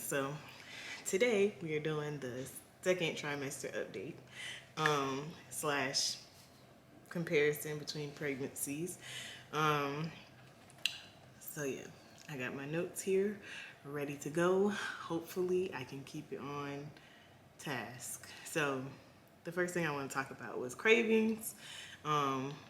So today we are doing the second trimester update slash comparison between pregnancies. So yeah, I got my notes here ready to go. Hopefully I can keep it on task. So the first thing I want to talk about was cravings.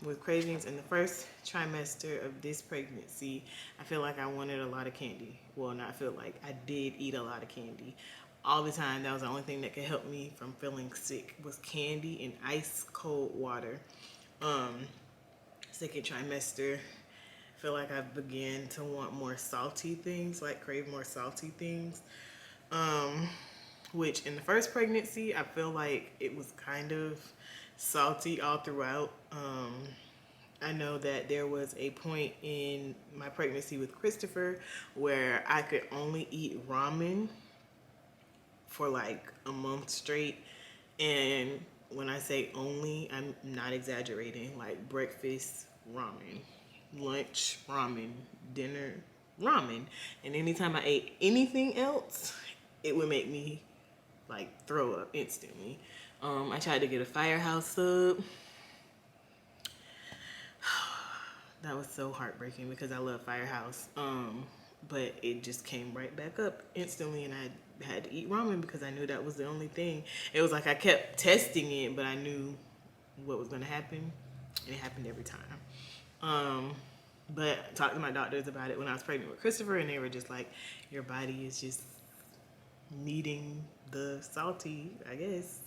With cravings in the first trimester of this pregnancy, I feel like I wanted a lot of candy. Well, not feel like, I did eat a lot of candy all the time. That was the only thing that could help me from feeling sick was candy and ice cold water. Second trimester, I feel like I began to want more salty things, like crave more salty things. Which in the first pregnancy, I feel like it was kind of salty all throughout. I know that there was a point in my pregnancy with Christopher where I could only eat ramen for like a month straight. And when I say only, I'm not exaggerating. Like breakfast ramen, lunch ramen, dinner ramen. And anytime I ate anything else, it would make me like throw up instantly. I tried to get a Firehouse sub. That was so heartbreaking because I love Firehouse. But it just came right back up instantly, and I had to eat ramen because I knew that was the only thing. It was like I kept testing it, but I knew what was going to happen, and it happened every time. But I talked to my doctors about it when I was pregnant with Christopher, and they were just like, your body is just needing the salty, I guess.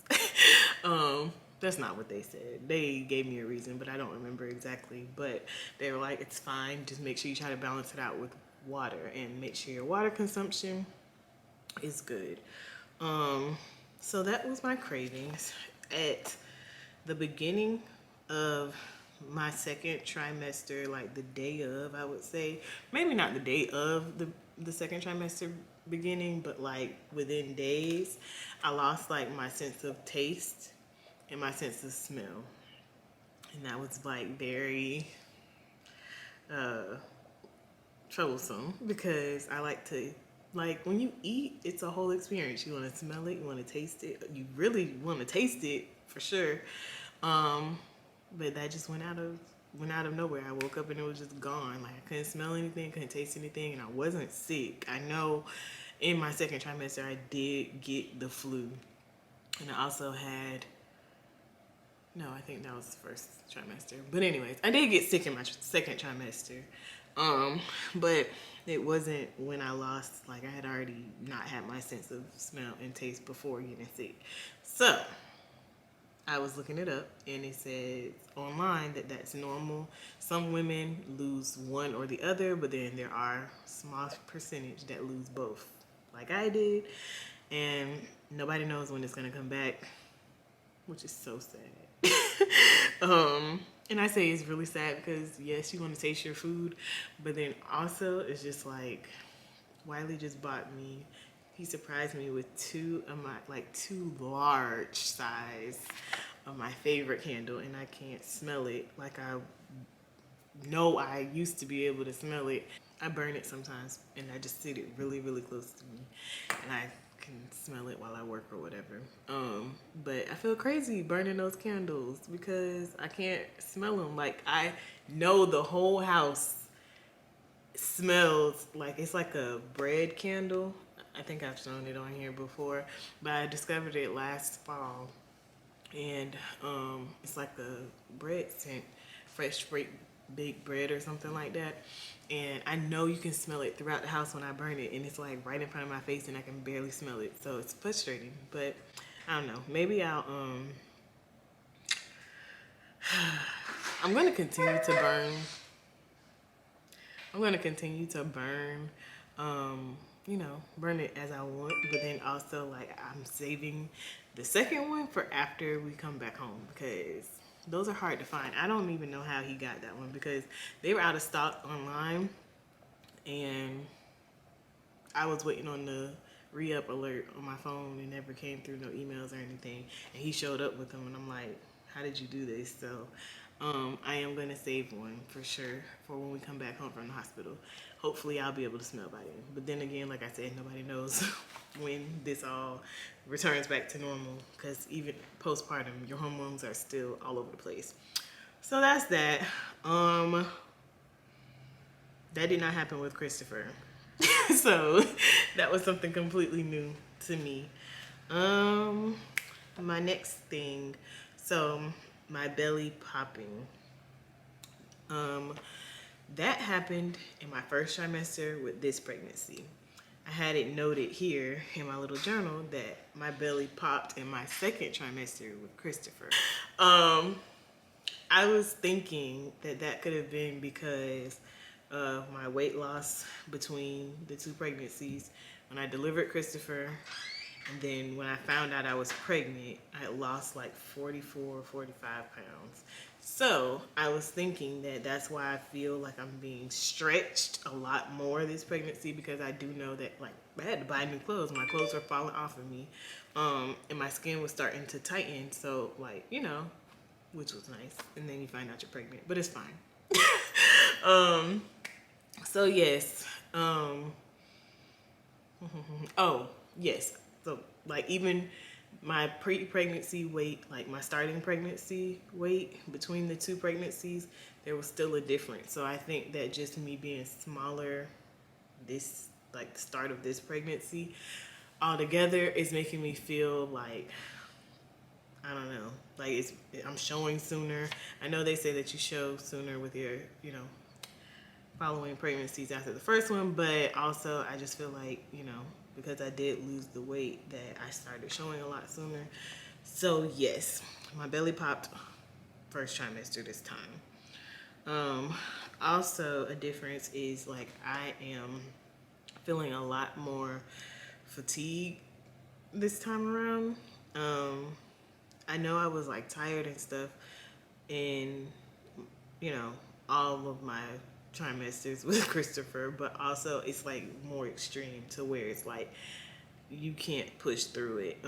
That's not what they said. They gave me a reason, but I don't remember exactly. But they were like, it's fine. Just make sure you try to balance it out with water and make sure your water consumption is good. So that was my cravings. At the beginning of my second trimester, like the day of, I would say, maybe not the day of the second trimester beginning, but like within days, I lost like my sense of taste and my sense of smell. And that was like very troublesome because I like to, like when you eat, it's a whole experience. You want to smell it, you want to taste it, you really want to taste it for sure. But that just went out of nowhere. I woke up and it was just gone. Like I couldn't smell anything, couldn't taste anything, and I wasn't sick. I know in my second trimester I did get the flu, and I also had, no, I think that was the first trimester. But anyways, I did get sick in my second trimester. But it wasn't when I lost, like I had already not had my sense of smell and taste before getting sick. So I was looking it up, and it said online that that's normal. Some women lose one or the other, but then there are a small percentage that lose both, like I did. And nobody knows when it's gonna come back, which is so sad. And I say it's really sad because yes, you want to taste your food, but then also it's just like Wylie just bought me. He surprised me with two large size of my favorite candle, and I can't smell it like I know I used to be able to smell it. I burn it sometimes, and I just sit it really, really close to me, and I can smell it while I work or whatever. But I feel crazy burning those candles because I can't smell them. Like I know the whole house smells like it's like a bread candle. I think I've shown it on here before, but I discovered it last fall, and it's like a bread scent, fresh baked bread or something like that. And I know you can smell it throughout the house when I burn it, and it's like right in front of my face and I can barely smell it. So it's frustrating, but I don't know. Maybe I'll I'm gonna continue to burn. I'm gonna continue to burn, burn it as I want, but then also like I'm saving the second one for after we come back home because those are hard to find. I don't even know how he got that one because they were out of stock online, and I was waiting on the re-up alert on my phone. It never came through, no emails or anything, and he showed up with them, and I'm like, how did you do this? So I am going to save one for sure for when we come back home from the hospital. Hopefully I'll be able to smell by then. But then again, like I said, nobody knows when this all returns back to normal, because even postpartum, your hormones are still all over the place. So that's that. That did not happen with Christopher. So that was something completely new to me. My next thing, so my belly popping. That happened in my first trimester with this pregnancy. I had it noted here in my little journal that my belly popped in my second trimester with Christopher. I was thinking that that could have been because of my weight loss between the two pregnancies. When I delivered Christopher, and then when I found out I was pregnant, I had lost like 44, 45 pounds. So I was thinking that that's why I feel like I'm being stretched a lot more this pregnancy, because I do know that, like, I had to buy new clothes. My clothes were falling off of me, and my skin was starting to tighten. So, like, you know, which was nice. And then you find out you're pregnant, but it's fine. So yes. Oh, yes. So, like, even my pre-pregnancy weight, like my starting pregnancy weight between the two pregnancies, there was still a difference. So I think that just me being smaller this, like, the start of this pregnancy altogether is making me feel like, I don't know, like I'm showing sooner. I know they say that you show sooner with your, you know, following pregnancies after the first one, but also I just feel like, you know, because I did lose the weight, that I started showing a lot sooner. So yes, my belly popped first trimester this time. Also a difference is, like, I am feeling a lot more fatigue this time around. I know I was, like, tired and stuff in, you know, all of my trimesters with Christopher, but also it's like more extreme to where it's like you can't push through it,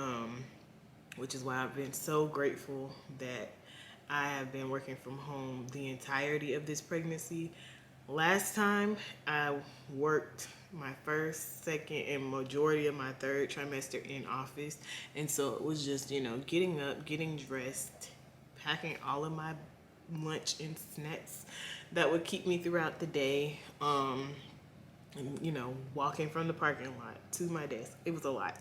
which is why I've been so grateful that I have been working from home the entirety of this pregnancy. Last time I worked my first, second, and majority of my third trimester in office, and so it was just, you know, getting up, getting dressed, packing all of my lunch and snacks that would keep me throughout the day, and, you know, walking from the parking lot to my desk. It was a lot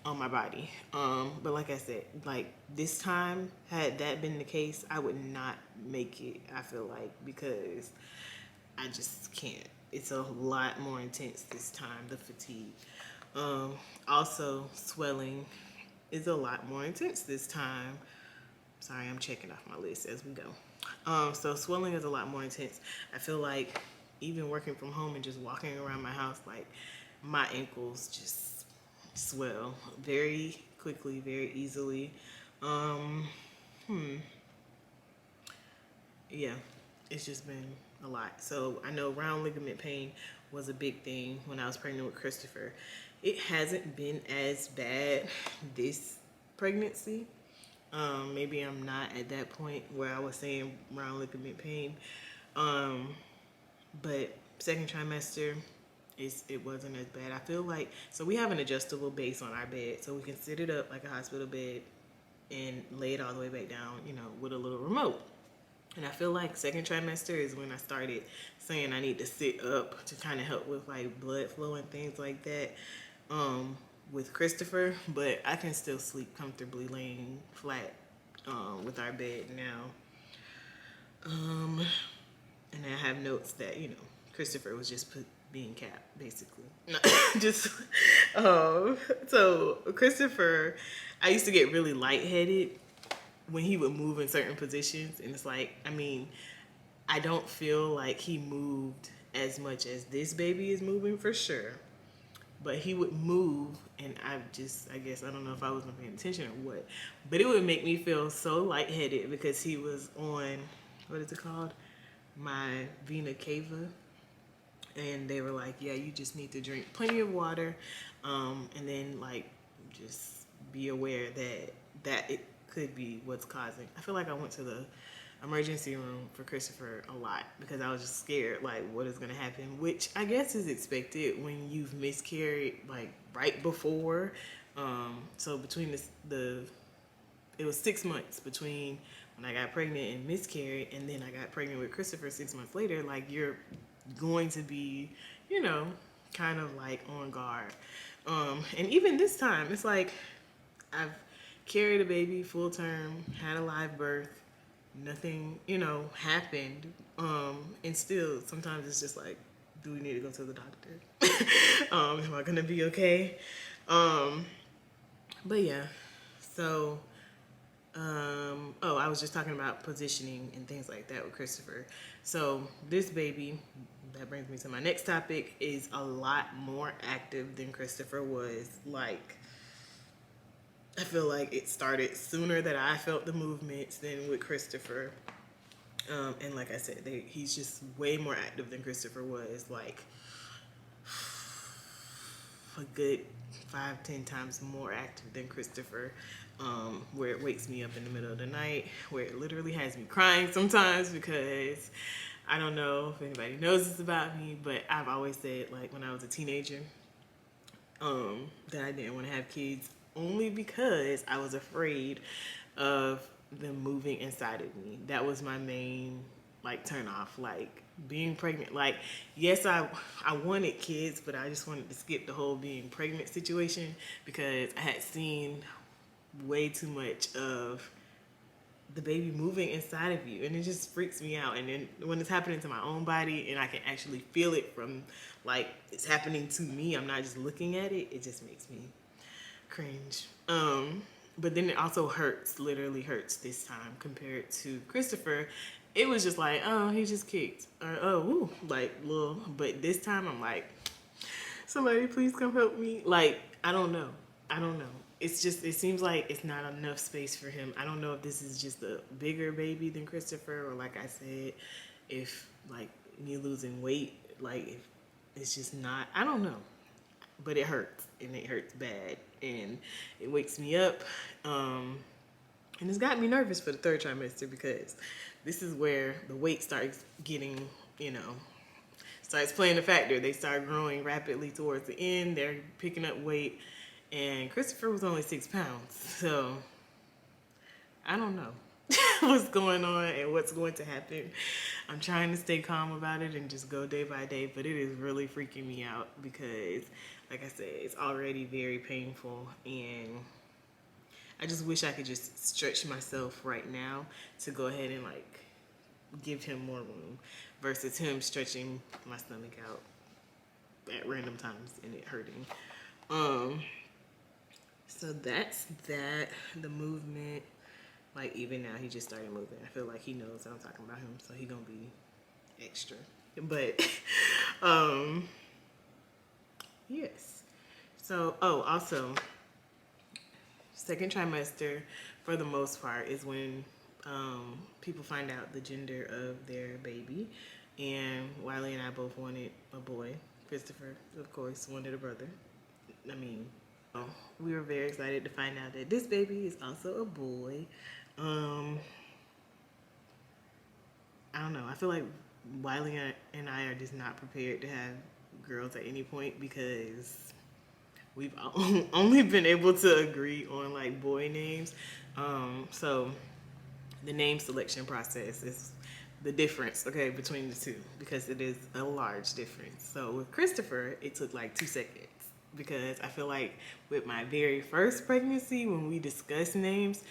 on my body. But like I said, like, this time, had that been the case, I would not make it, I feel like, because I just can't. It's a lot more intense this time, the fatigue. Also, swelling is a lot more intense this time. Sorry, I'm checking off my list as we go. So swelling is a lot more intense. I feel like even working from home and just walking around my house, like, my ankles just swell very quickly, very easily. Yeah, it's just been a lot. So I know round ligament pain was a big thing when I was pregnant with Christopher. It hasn't been as bad this pregnancy. Maybe I'm not at that point where I was saying round ligament pain. But second trimester, it wasn't as bad. I feel like, so we have an adjustable base on our bed, so we can sit it up like a hospital bed and lay it all the way back down, you know, with a little remote. And I feel like second trimester is when I started saying I need to sit up to kind of help with, like, blood flow and things like that, with Christopher. But I can still sleep comfortably laying flat with our bed now. And I have notes that, you know, Christopher was just being capped, basically. Just, so Christopher, I used to get really lightheaded when he would move in certain positions, and it's like, I mean, I don't feel like he moved as much as this baby is moving, for sure, but he would move, and I guess, I don't know if I wasn't paying attention or what, but it would make me feel so lightheaded because he was on, what is it called? My vena cava. And they were like, yeah, you just need to drink plenty of water, and then, like, just be aware that it could be what's causing. I feel like I went to the emergency room for Christopher a lot because I was just scared, like, what is going to happen, which I guess is expected when you've miscarried, like, right before. So between it was 6 months between when I got pregnant and miscarried, and then I got pregnant with Christopher 6 months later. Like, you're going to be, you know, kind of like on guard. And even this time, it's like I've carried a baby full term, had a live birth, nothing, you know, happened. And still, sometimes it's just like, do we need to go to the doctor? Am I gonna be okay? But yeah, so oh, I was just talking about positioning and things like that with Christopher. So this baby, that brings me to my next topic, is a lot more active than Christopher was. Like, I feel like it started sooner that I felt the movements than with Christopher. And like I said, he's just way more active than Christopher was. Like, a good 5-10 times more active than Christopher, where it wakes me up in the middle of the night, where it literally has me crying sometimes because I don't know if anybody knows this about me, but I've always said, like, when I was a teenager, that I didn't want to have kids only because I was afraid of them moving inside of me. That was my main, like, turn off. Like, being pregnant, like, yes, I wanted kids, but I just wanted to skip the whole being pregnant situation because I had seen way too much of the baby moving inside of you, and it just freaks me out. And then when it's happening to my own body and I can actually feel it from, like, it's happening to me, I'm not just looking at it, it just makes me cringe. But then it also hurts, literally hurts this time compared to Christopher. It was just like, oh, he just kicked, or oh, woo, like, little. But this time I'm like, somebody please come help me. Like, I don't know. It's just, it seems like it's not enough space for him. I don't know if this is just a bigger baby than Christopher, or like I said, if, like, me losing weight, like, if it's just not, I don't know. But it hurts, and it hurts bad, and it wakes me up. And it's got me nervous for the third trimester because this is where the weight starts getting, you know, starts playing a factor. They start growing rapidly towards the end. They're picking up weight, and Christopher was only 6 pounds. So I don't know what's going on and what's going to happen. I'm trying to stay calm about it and just go day by day, but it is really freaking me out because, like I said, it's already very painful, and I just wish I could just stretch myself right now to go ahead and, like, give him more room versus him stretching my stomach out at random times and it hurting. So that's that. The movement, like, even now he just started moving. I feel like he knows that I'm talking about him, so he gonna be extra. But yes. So, oh, also, second trimester, for the most part, is when people find out the gender of their baby. And Wylie and I both wanted a boy. Christopher, of course, wanted a brother. I mean, we were very excited to find out that this baby is also a boy. I don't know. I feel like Wylie and I are just not prepared to have girls at any point because we've only been able to agree on, like, boy names. So the name selection process is the difference, okay, between the two, because it is a large difference. So with Christopher, it took like 2 seconds because I feel like with my very first pregnancy, when we discussed names,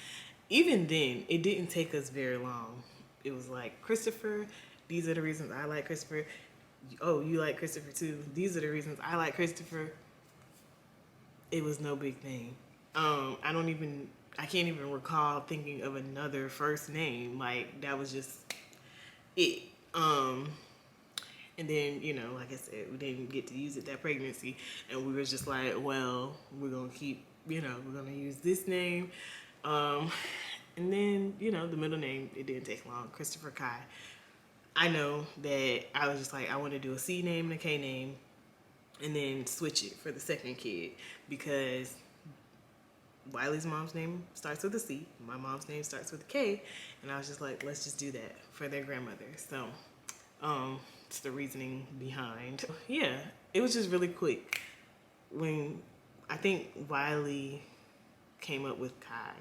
even then, it didn't take us very long. It was like, Christopher, these are the reasons I like Christopher. Oh, you like Christopher too. These are the reasons I like Christopher. It was no big thing. I can't even recall thinking of another first name. Like, that was just it. And then, you know, like I said, we didn't get to use it that pregnancy, and we were just like, well, we're gonna keep, you know, we're gonna use this name. And then, you know, the middle name, it didn't take long, Christopher Kai. I know that I was just like, I want to do a C name and a K name, and then switch it for the second kid, because Wiley's mom's name starts with a C. My mom's name starts with a K. And I was just like, let's just do that for their grandmother. So, it's the reasoning behind. Yeah, it was just really quick. When I think Wiley came up with Kai.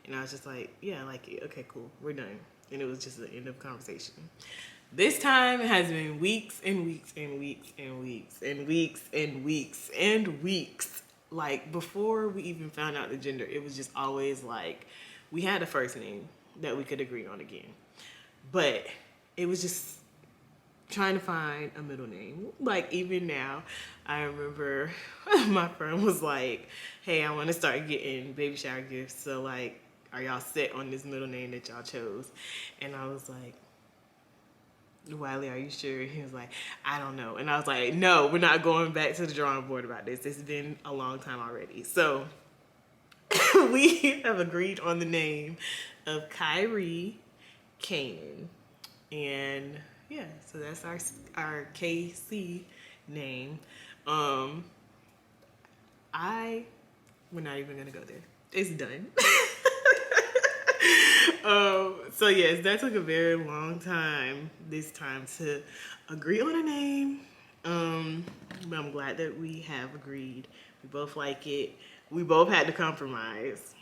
And I was just like, yeah, I like it. Okay, cool. We're done. And it was just the end of the conversation. This time has been weeks and weeks and weeks and weeks and weeks and weeks and weeks. Like, before we even found out the gender, it was just always like, we had a first name that we could agree on again. But it was just trying to find a middle name. Like, even now, I remember my friend was like, hey, I want to start getting baby shower gifts. So, like, are y'all set on this middle name that y'all chose? And I was like, Wiley, are you sure? He was like, I don't know. And I was like, no, we're not going back to the drawing board about this. It's been a long time already. So we have agreed on the name of Kyrie Kanan. And yeah, so that's our KC name. We're not even gonna go there. It's done. So yes, that took a very long time this time to agree on a name. But I'm glad that we have agreed. We both like it. We both had to compromise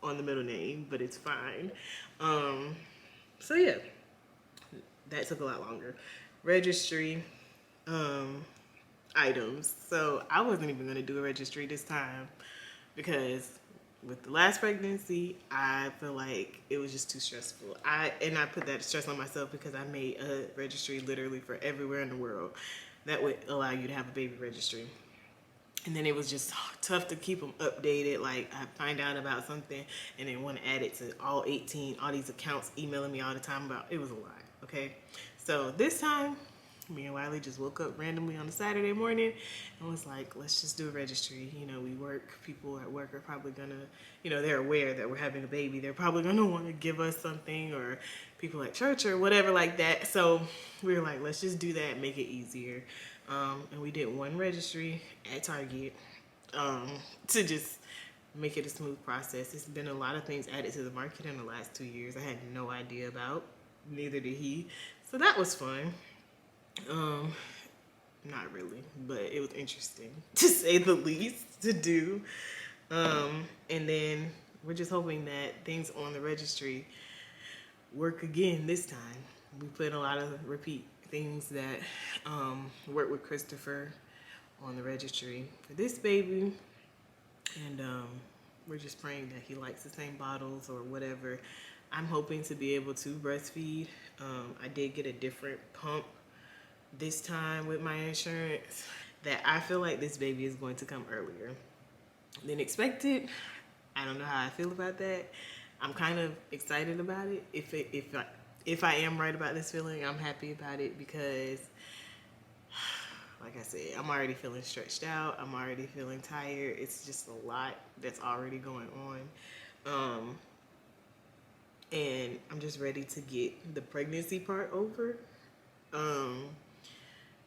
on the middle name, but it's fine. So yeah, that took a lot longer. Registry, items. So I wasn't even gonna do a registry this time because with the last pregnancy, I feel like it was just too stressful. I put that stress on myself because I made a registry literally for everywhere in the world that would allow you to have a baby registry. And then it was just tough to keep them updated. Like, I find out about something and then want to add it to all 18, all these accounts emailing me all the time about it. Was a lot, okay? So this time, me and Wiley just woke up randomly on a Saturday morning and was like, let's just do a registry. You know, we work, people at work are probably gonna, you know, they're aware that we're having a baby. They're probably gonna want to give us something, or people at church or whatever like that. So we were like, let's just do that, make it easier. And we did one registry at Target to just make it a smooth process. It's been a lot of things added to the market in the last 2 years I had no idea about. Neither did he. So that was fun. Not really, but it was interesting to say the least to do. And then we're just hoping that things on the registry work again this time. We put a lot of repeat things that work with Christopher on the registry for this baby. And we're just praying that he likes the same bottles or whatever. I'm hoping to be able to breastfeed. I did get a different pump this time with my insurance, that I feel like this baby is going to come earlier than expected. I don't know how I feel about that. I'm kind of excited about it. If I am right about this feeling, I'm happy about it because, like I said, I'm already feeling stretched out. I'm already feeling tired. It's just a lot that's already going on. And I'm just ready to get the pregnancy part over.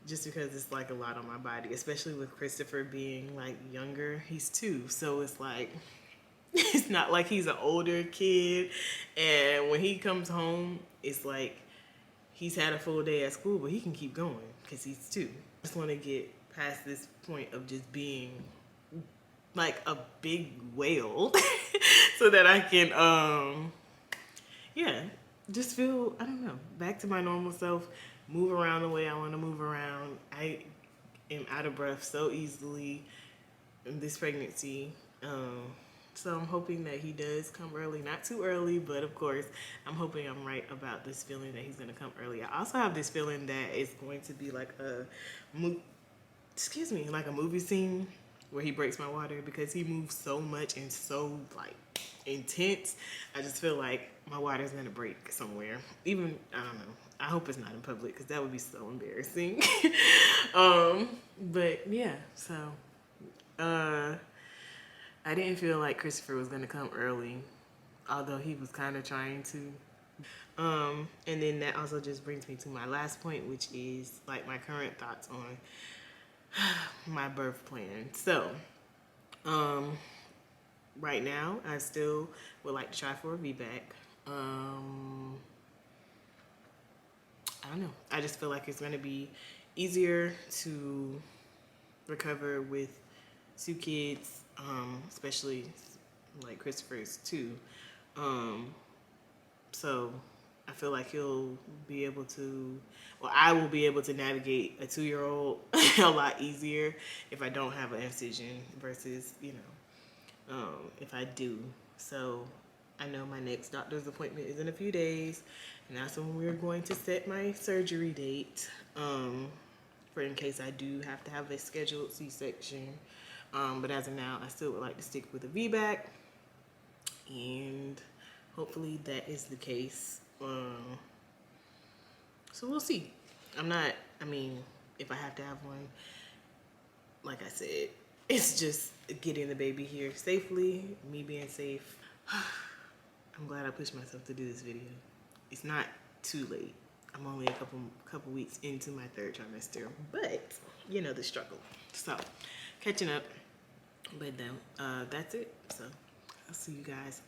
Just because it's like a lot on my body, especially with Christopher being like younger. He's 2, so it's like, it's not like he's an older kid. And when he comes home, it's like he's had a full day at school, but he can keep going because he's 2. I just want to get past this point of just being like a big whale so that I can, yeah, just feel, I don't know, back to my normal self. Move around the way I want to move around. I am out of breath so easily in this pregnancy. So I'm hoping that he does come early. Not too early, but of course, I'm hoping I'm right about this feeling that he's going to come early. I also have this feeling that it's going to be like a movie scene where he breaks my water, because he moves so much and so like intense. I just feel like my water's going to break somewhere. Even, I don't know. I hope it's not in public because that would be so embarrassing. But yeah, so I didn't feel like Christopher was going to come early, although he was kind of trying to. And then that also just brings me to my last point, which is like my current thoughts on my birth plan. So right now, I still would like to try for a VBAC. I don't know. I just feel like it's going to be easier to recover with 2 kids, especially like Christopher's too. So I feel like he'll be able to, well, I will be able to navigate a 2-year-old a lot easier if I don't have an incision versus, if I do. So I know my next doctor's appointment is in a few days, and that's when we're going to set my surgery date, for in case I do have to have a scheduled C-section. But as of now, I still would like to stick with a VBAC, and hopefully that is the case. So we'll see. If I have to have one, like I said, it's just getting the baby here safely, me being safe. I'm glad I pushed myself to do this video. It's not too late. I'm only a couple weeks into my 3rd trimester, but you know the struggle. So catching up, but then that's it. So I'll see you guys.